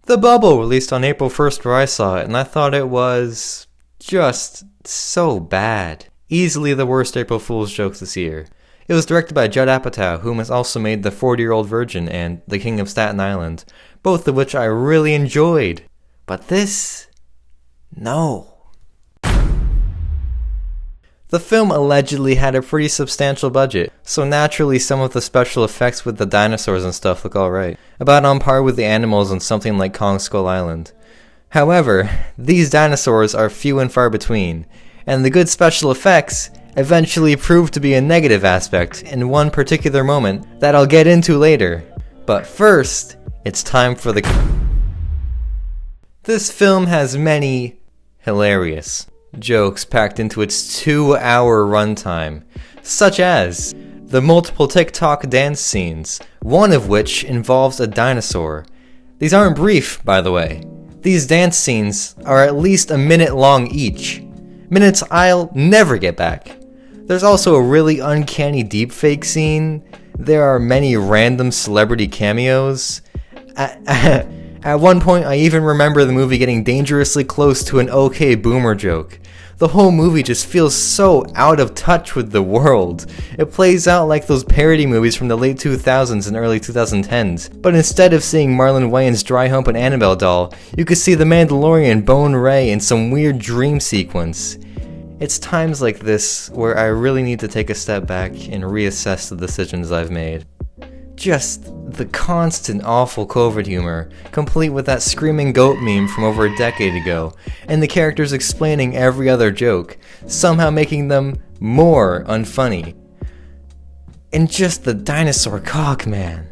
The Bubble released on April 1st where I saw it, and I thought it was just so bad. Easily the worst April Fool's joke this year. It was directed by Judd Apatow, whom has also made The 40-Year-Old Virgin and The King of Staten Island, both of which I really enjoyed. But this? No. The film allegedly had a pretty substantial budget, so naturally some of the special effects with the dinosaurs and stuff look alright, about on par with the animals on something like Kong Skull Island. However, these dinosaurs are few and far between, and the good special effects eventually proved to be a negative aspect in one particular moment that I'll get into later. But first, it's time for the... This film has many hilarious jokes packed into its 2-hour runtime, such as the multiple TikTok dance scenes, one of which involves a dinosaur. These aren't brief, by the way. These dance scenes are at least a minute long each. Minutes I'll never get back. There's also a really uncanny deepfake scene. There are many random celebrity cameos. At one point, I even remember the movie getting dangerously close to an OK Boomer joke. The whole movie just feels so out of touch with the world. It plays out like those parody movies from the late 2000s and early 2010s, but instead of seeing Marlon Wayans dry hump an Annabelle doll, you could see the Mandalorian bone Rey in some weird dream sequence. It's times like this where I really need to take a step back and reassess the decisions I've made. Just the constant awful COVID humor, complete with that screaming goat meme from over a decade ago, and the characters explaining every other joke, somehow making them more unfunny. And just the dinosaur cock, man.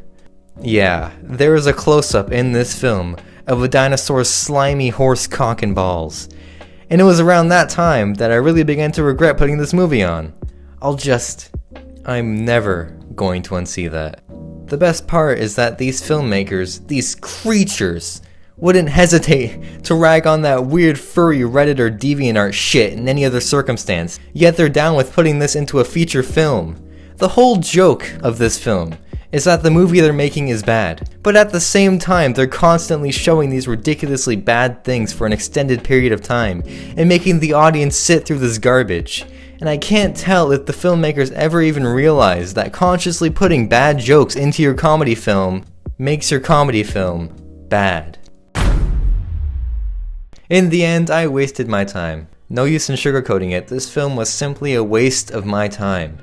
Yeah, there is a close-up in this film of a dinosaur's slimy horse cock and balls. And it was around that time that I really began to regret putting this movie on. I'm never going to unsee that. The best part is that these filmmakers, these creatures, wouldn't hesitate to rag on that weird furry Reddit or DeviantArt shit in any other circumstance, yet they're down with putting this into a feature film. The whole joke of this film is that the movie they're making is bad, but at the same time they're constantly showing these ridiculously bad things for an extended period of time, and making the audience sit through this garbage. And I can't tell if the filmmakers ever even realize that consciously putting bad jokes into your comedy film makes your comedy film bad. In the end, I wasted my time. No use in sugarcoating it, this film was simply a waste of my time.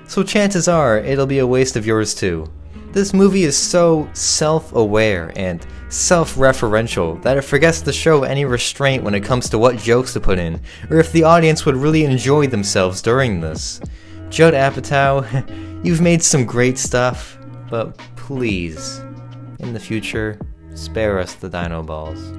So chances are, it'll be a waste of yours too. This movie is so self-aware and self-referential that it forgets to show any restraint when it comes to what jokes to put in, or if the audience would really enjoy themselves during this. Judd Apatow, you've made some great stuff, but please, in the future, spare us the dino balls.